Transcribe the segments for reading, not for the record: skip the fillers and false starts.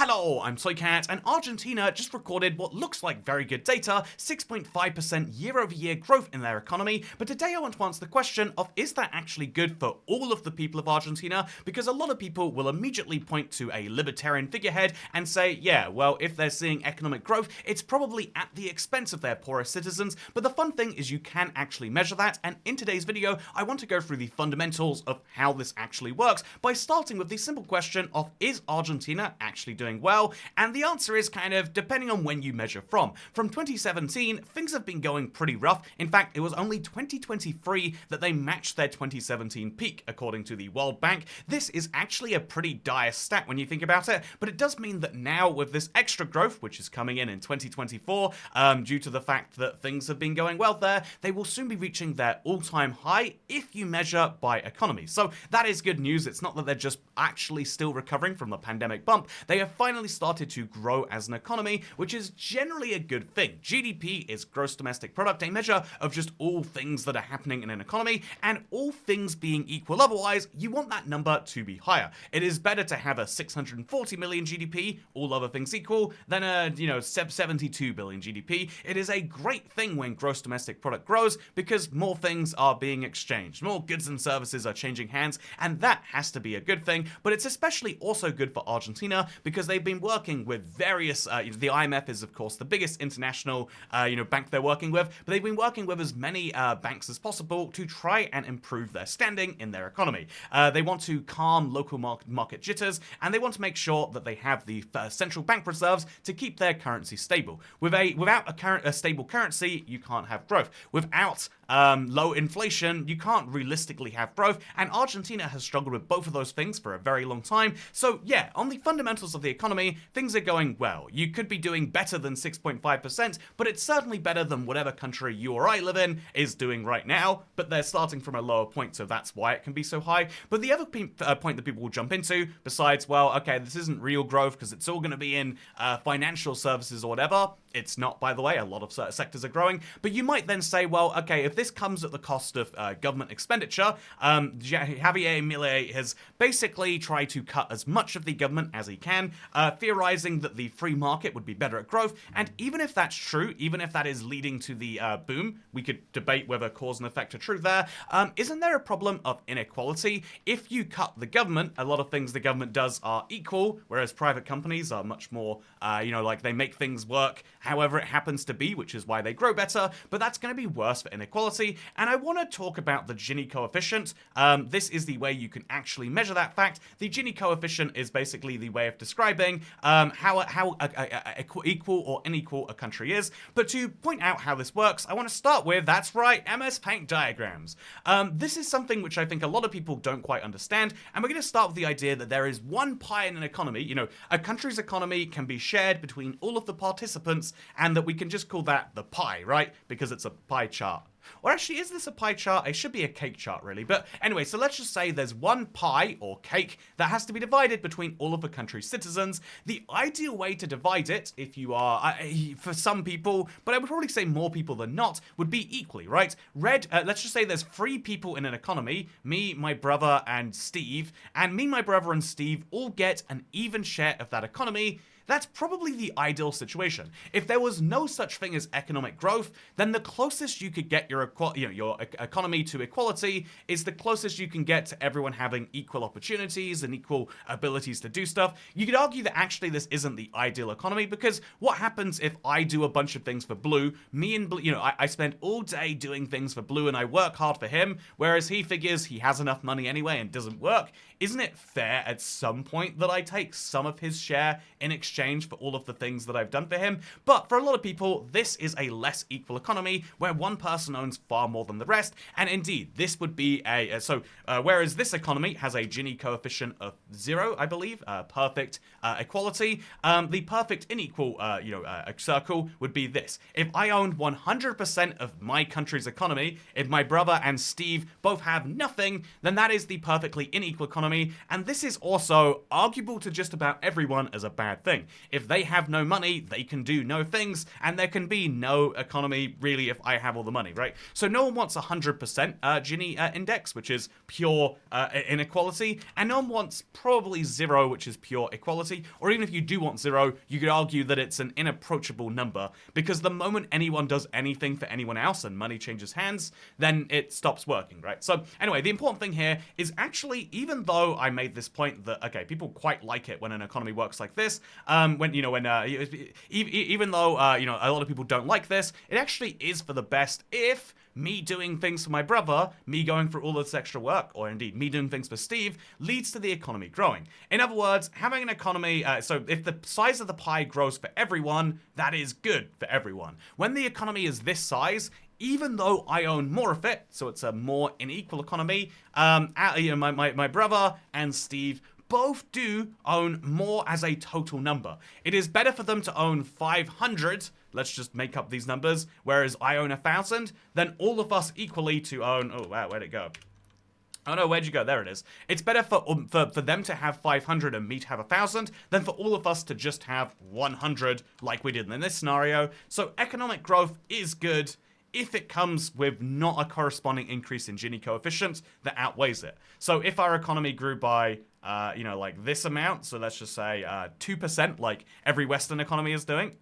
Hello, I'm Soycat, and Argentina just recorded what looks like very good data, 6.5% year-over-year growth in their economy, but today I want to answer the question of is that actually good for all of the people of Argentina? Because a lot of people will immediately point to a libertarian figurehead and say, yeah, well, if they're seeing economic growth, it's probably at the expense of their poorest citizens, but the fun thing is you can actually measure that, and in today's video, I want to go through the fundamentals of how this actually works by starting with the simple question of is Argentina actually doing well? And the answer is kind of depending on when you measure from. From 2017, things have been going pretty rough. In fact, it was only 2023 that they matched their 2017 peak, according to the World Bank. This is actually a pretty dire stat when you think about it, but it does mean that now with this extra growth, which is coming in 2024, due to the fact that things have been going well there, they will soon be reaching their all-time high if you measure by economy. So that is good news. It's not that they're just actually still recovering from the pandemic bump. They have finally started to grow as an economy, which is generally a good thing. GDP is gross domestic product, a measure of just all things that are happening in an economy, and all things being equal otherwise, you want that number to be higher. It is better to have a 640 million GDP, all other things equal, than a 72 billion GDP. It is a great thing when gross domestic product grows because more things are being exchanged, more goods and services are changing hands, and that has to be a good thing. But it's especially also good for Argentina because they've been working with various, the IMF is of course the biggest international bank they're working with, but they've been working with as many banks as possible to try and improve their standing in their economy. They want to calm local market jitters, and they want to make sure that they have the central bank reserves to keep their currency stable. Without a stable currency, you can't have growth. Without low inflation, you can't realistically have growth, and Argentina has struggled with both of those things for a very long time. So yeah, on the fundamentals of the economy, things are going well. You could be doing better than 6.5%, but it's certainly better than whatever country you or I live in is doing right now, but they're starting from a lower point, so that's why it can be so high. But the other point that people will jump into, besides, well, okay, this isn't real growth because it's all going to be in financial services or whatever. It's not, by the way, a lot of sectors are growing, but you might then say, well, okay, if this comes at the cost of government expenditure, Javier Milei has basically tried to cut as much of the government as he can, theorizing that the free market would be better at growth, and even if that's true, even if that is leading to the boom, we could debate whether cause and effect are true there, isn't there a problem of inequality? If you cut the government, a lot of things the government does are equal, whereas private companies are much more, like they make things work however it happens to be, which is why they grow better, but that's going to be worse for inequality. And I want to talk about the Gini coefficient. This is the way you can actually measure that fact. The Gini coefficient is basically the way of describing how equal or unequal a country is. But to point out how this works, I want to start with, that's right, MS Paint diagrams. This is something which I think a lot of people don't quite understand, and we're going to start with the idea that there is one pie in an economy. A country's economy can be shared between all of the participants, and that we can just call that the pie, right? Because it's a pie chart. Or actually, is this a pie chart? It should be a cake chart, really. But anyway, so let's just say there's one pie, or cake, that has to be divided between all of the country's citizens. The ideal way to divide it, if you are, for some people, but I would probably say more people than not, would be equally, right? Let's just say there's 3 people in an economy, me, my brother, and Steve, and me, my brother, and Steve all get an even share of that economy. That's probably the ideal situation. If there was no such thing as economic growth, then the closest you could get your economy to equality is the closest you can get to everyone having equal opportunities and equal abilities to do stuff. You could argue that actually this isn't the ideal economy, because what happens if I do a bunch of things for Blue, me and Blue, I spend all day doing things for Blue and I work hard for him, whereas he figures he has enough money anyway and doesn't work. Isn't it fair at some point that I take some of his share in exchange for all of the things that I've done for him? But for a lot of people, this is a less equal economy where one person owns far more than the rest, and indeed, this would be whereas this economy has a Gini coefficient of 0, I believe, perfect equality, the perfect unequal circle would be this. If I owned 100% of my country's economy, if my brother and Steve both have nothing, then that is the perfectly unequal economy, economy, and this is also arguable to just about everyone as a bad thing. If they have no money, they can do no things, and there can be no economy really if I have all the money, right? So no one wants 100% Gini index, which is pure inequality, and no one wants probably 0, which is pure equality, or even if you do want 0, you could argue that it's an inapproachable number, because the moment anyone does anything for anyone else and money changes hands, then it stops working, right? So anyway, the important thing here is actually, even though I made this point that, okay, people quite like it when an economy works like this, even though, a lot of people don't like this, it actually is for the best if me doing things for my brother, me going through all this extra work, or indeed me doing things for Steve, leads to the economy growing. In other words, having an economy, so if the size of the pie grows for everyone, that is good for everyone. When the economy is this size, even though I own more of it, so it's a more unequal economy, my brother and Steve both do own more as a total number. It is better for them to own 500, let's just make up these numbers, whereas I own 1,000, than all of us equally to own, oh wow, where'd it go? Oh no, where'd you go? There it is. It's better for them to have 500 and me to have 1,000 than for all of us to just have 100 like we did in this scenario. So economic growth is good if it comes with not a corresponding increase in Gini coefficient that outweighs it. So if our economy grew by, like this amount, so let's just say 2%, like every Western economy is doing,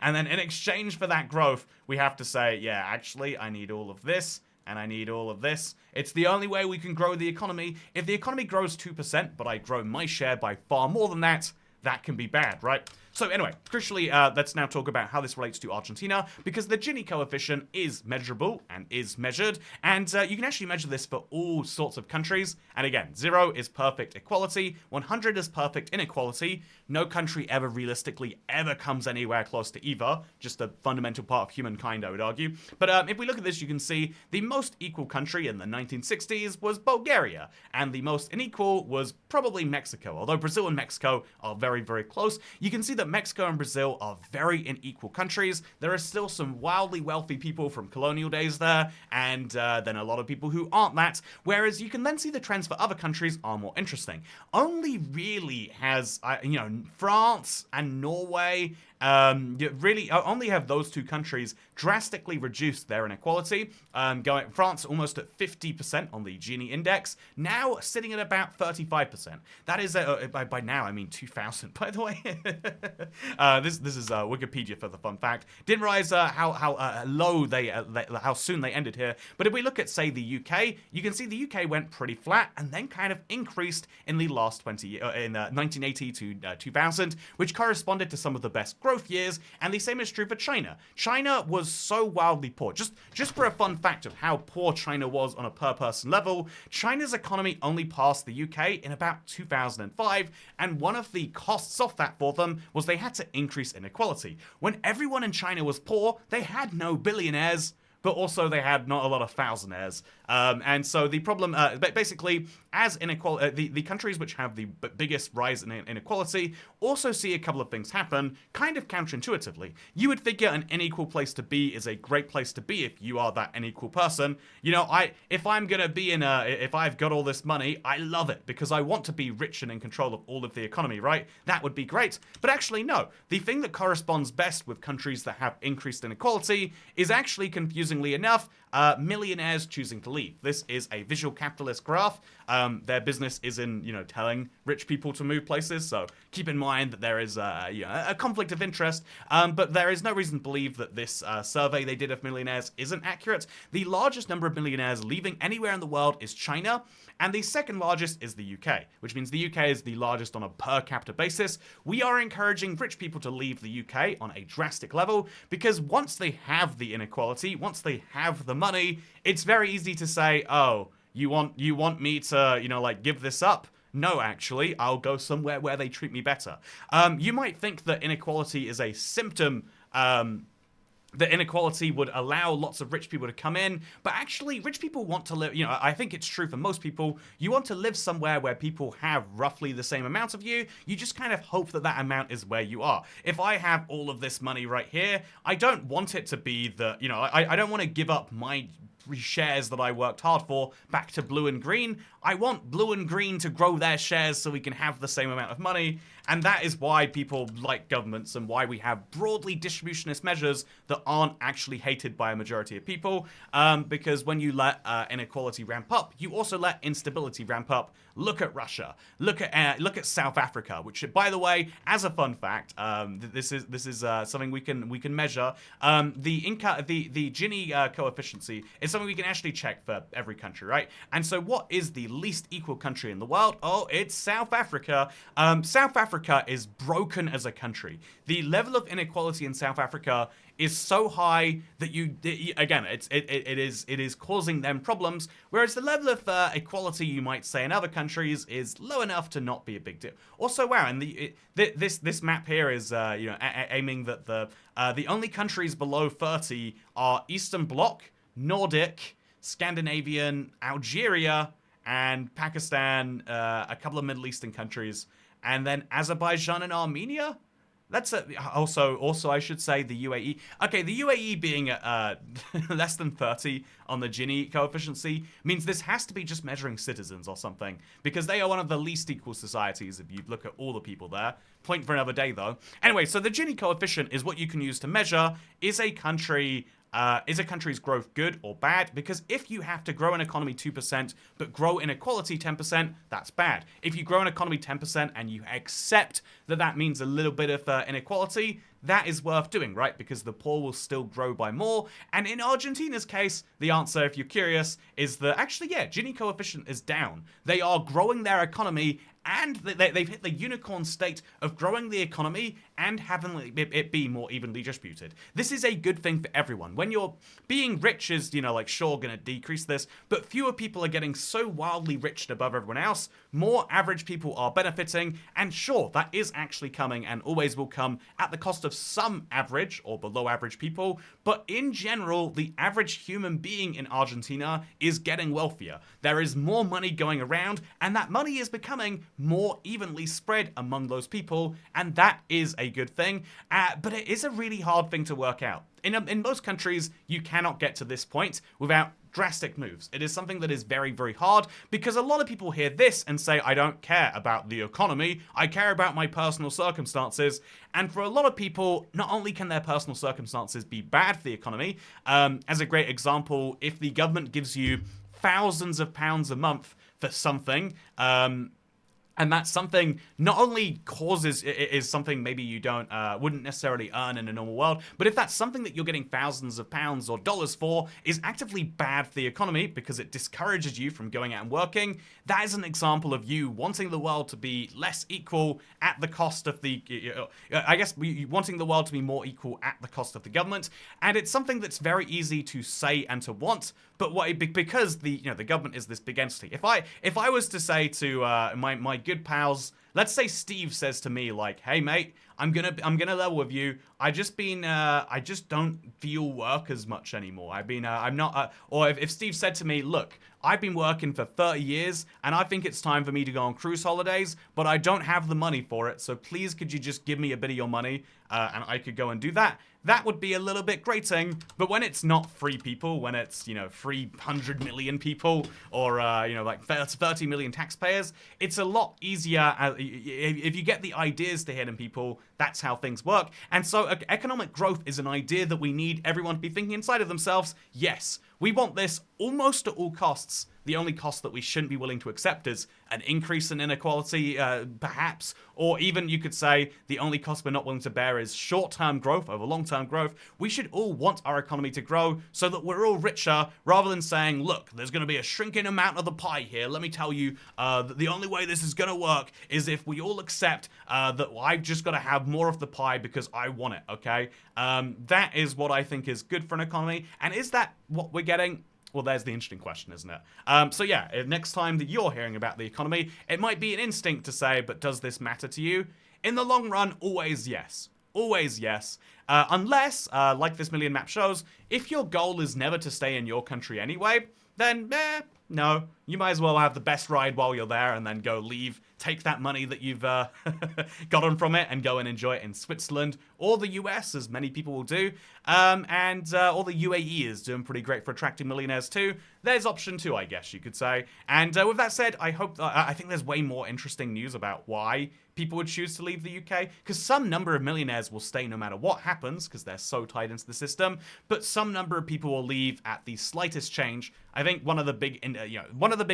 and then in exchange for that growth, we have to say, yeah, actually, I need all of this, and I need all of this. It's the only way we can grow the economy. If the economy grows 2%, but I grow my share by far more than that, that can be bad, right? So anyway, crucially, let's now talk about how this relates to Argentina, because the Gini coefficient is measurable and is measured, and you can actually measure this for all sorts of countries. And again, 0 is perfect equality, 100 is perfect inequality. No country ever realistically ever comes anywhere close to either, just a fundamental part of humankind, I would argue. But if we look at this, you can see the most equal country in the 1960s was Bulgaria, and the most unequal was probably Mexico. Although Brazil and Mexico are very, very close, you can see that Mexico and Brazil are very unequal countries. There are still some wildly wealthy people from colonial days there, and then a lot of people who aren't that, whereas you can then see the trends for other countries are more interesting. Only really has, France and Norway really only have those two countries drastically reduced their inequality. France almost at 50% on the Gini index, now sitting at about 35%. That is, by now I mean 2000, by the way. This is Wikipedia for the fun fact. Didn't realize how low how soon they ended here. But if we look at, say, the UK, you can see the UK went pretty flat and then kind of increased in the last 1980 to 2000, which corresponded to some of the best growth years, and the same is true for China. China was so wildly poor. Just for a fun fact of how poor China was on a per person level, China's economy only passed the UK in about 2005, and one of the costs of that for them was they had to increase inequality. When everyone in China was poor, they had no billionaires, but also they had not a lot of thousandaires. And so the problem, basically, as inequality, the countries which have the biggest rise in inequality also see a couple of things happen, kind of counterintuitively. You would figure an unequal place to be is a great place to be if you are that unequal person. If I'm gonna be if I've got all this money, I love it because I want to be rich and in control of all of the economy, right? That would be great. But actually, no. The thing that corresponds best with countries that have increased inequality is actually, confusingly enough, millionaires choosing to leave. This is a visual capitalist graph. Their business is in, telling rich people to move places. So keep in mind that there is a conflict of interest. But there is no reason to believe that this survey they did of millionaires isn't accurate. The largest number of millionaires leaving anywhere in the world is China, and the second largest is the UK, which means the UK is the largest on a per capita basis. We are encouraging rich people to leave the UK on a drastic level because once they have the inequality, once they have the money, it's very easy to say, oh, you want me to, give this up? No, actually, I'll go somewhere where they treat me better. You might think that inequality is a symptom, that inequality would allow lots of rich people to come in, but actually rich people want to live, I think it's true for most people, you want to live somewhere where people have roughly the same amount of you, you just kind of hope that that amount is where you are. If I have all of this money right here, I don't want it to be I don't want to give up my shares that I worked hard for back to blue and green. I want blue and green to grow their shares so we can have the same amount of money. And that is why people like governments and why we have broadly distributionist measures that aren't actually hated by a majority of people. Because when you let inequality ramp up, you also let instability ramp up. Look at Russia. Look at South Africa, which, by the way, as a fun fact, this is something we can measure. The Gini coefficient is something we can actually check for every country, right? And so, what is the least equal country in the world? Oh, it's South Africa. South Africa is broken as a country. The level of inequality in South Africa is so high that it is causing them problems, whereas the level of equality, you might say, in other countries is low enough to not be a big deal. Also, wow, and this map here is aiming that the only countries below 30 are Eastern Bloc, Nordic, Scandinavian, Algeria, and Pakistan, a couple of Middle Eastern countries, and then Azerbaijan and Armenia. That's also I should say the UAE. Okay, the UAE being less than 30 on the Gini coefficient means this has to be just measuring citizens or something, because they are one of the least equal societies if you look at all the people there. Point for another day, though. Anyway, so the Gini coefficient is what you can use to measure is a country's growth good or bad? Because if you have to grow an economy 2% but grow inequality 10%, that's bad. If you grow an economy 10% and you accept that means a little bit of inequality, that is worth doing, right? Because the poor will still grow by more. And in Argentina's case, the answer, if you're curious, is that actually, yeah, Gini coefficient is down. They are growing their economy, and they've hit the unicorn state of growing the economy and having it be more evenly distributed. This is a good thing for everyone. When you're being rich is, sure, going to decrease this, but fewer people are getting so wildly rich and above everyone else. More average people are benefiting, and sure, that is actually coming and always will come at the cost of some average or below average people, but in general, the average human being in Argentina is getting wealthier. There is more money going around, and that money is becoming more evenly spread among those people, and that is a good thing, but it is a really hard thing to work out. In most countries, you cannot get to this point without drastic moves. It is something that is very, very hard, because a lot of people hear this and say, I don't care about the economy, I care about my personal circumstances. And for a lot of people, not only can their personal circumstances be bad for the economy, as a great example, if the government gives you thousands of pounds a month for something, and that's something not only is something maybe you wouldn't necessarily earn in a normal world, but if that's something that you're getting thousands of pounds or dollars for is actively bad for the economy because it discourages you from going out and working, that is an example of you wanting the world to be less equal at the cost of wanting the world to be more equal at the cost of the government. And it's something that's very easy to say and to want, but because the government is this big entity. If I was to say to my good pals, let's say Steve says to me like, "Hey mate, I'm gonna level with you. I just don't feel work as much anymore. I'm not." Or if Steve said to me, "Look, I've been working for 30 years and I think it's time for me to go on cruise holidays, but I don't have the money for it. So please, could you just give me a bit of your money and I could go and do that?" That would be a little bit grating. But when it's not 3 people, when it's 300 million people, or like 30 million taxpayers, it's a lot easier. If you get the ideas to hidden people, that's how things work. And so economic growth is an idea that we need everyone to be thinking inside of themselves. Yes, we want this almost at all costs. The only cost that we shouldn't be willing to accept is an increase in inequality, perhaps, or even you could say the only cost we're not willing to bear is short-term growth over long-term growth. We should all want our economy to grow so that we're all richer, rather than saying, look, there's going to be a shrinking amount of the pie here. Let me tell you that the only way this is going to work is if we all accept that I've just got to have more of the pie because I want it, okay? That is what I think is good for an economy. And is that what we're getting? Well, there's the interesting question, isn't it? So yeah, next time that you're hearing about the economy, it might be an instinct to say, but does this matter to you? In the long run, always yes. Always yes. Unless, like this million map shows, if your goal is never to stay in your country anyway, then no. You might as well have the best ride while you're there and then go leave. take that money that you've gotten from it and go and enjoy it in Switzerland or the US, as many people will do. Or the UAE is doing pretty great for attracting millionaires too. There's option 2, I guess you could say. And with that said, I think there's way more interesting news about why people would choose to leave the UK, because some number of millionaires will stay no matter what happens because they're so tied into the system, but some number of people will leave at the slightest change. I think one of the big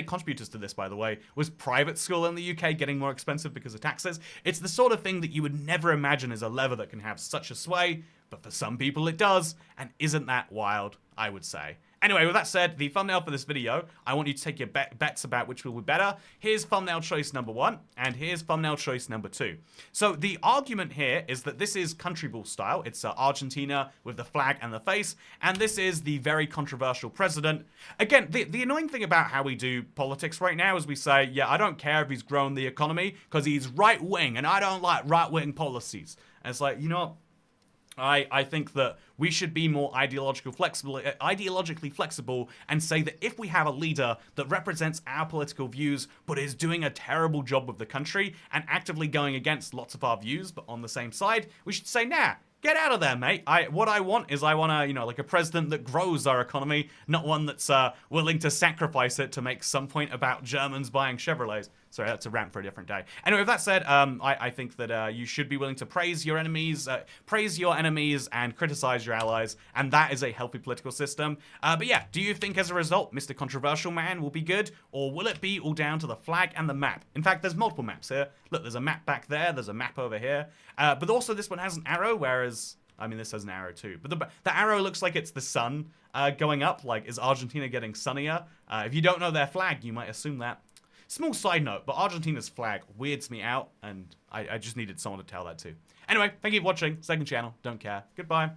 contributors to this, by the way, was private school in the UK getting more expensive because of taxes. It's the sort of thing that you would never imagine is a lever that can have such a sway, but for some people it does, and isn't that wild, I would say. Anyway, with that said, the thumbnail for this video, I want you to take your bets about which will be better. Here's thumbnail choice number 1, and here's thumbnail choice number 2. So the argument here is that this is country ball style. It's Argentina with the flag and the face, and this is the very controversial president. Again, the annoying thing about how we do politics right now is we say, yeah, I don't care if he's grown the economy because he's right-wing, and I don't like right-wing policies. And it's like, you know what? I think that we should be more ideologically flexible and say that if we have a leader that represents our political views but is doing a terrible job with the country and actively going against lots of our views but on the same side, we should say, nah, get out of there, mate. What I want is like a president that grows our economy, not one that's willing to sacrifice it to make some point about Germans buying Chevrolets. Sorry, that's a rant for a different day. Anyway, with that said, I think that you should be willing to praise your enemies and criticize your allies, and that is a healthy political system. But yeah, do you think as a result, Mr. Controversial Man will be good, or will it be all down to the flag and the map? In fact, there's multiple maps here. Look, there's a map back there, there's a map over here, but also this one has an arrow, whereas, I mean, this has an arrow too. But the arrow looks like it's the sun going up, like, is Argentina getting sunnier? If you don't know their flag, you might assume that. Small side note, but Argentina's flag weirds me out, and I just needed someone to tell that to. Anyway, thank you for watching. Second channel, don't care. Goodbye.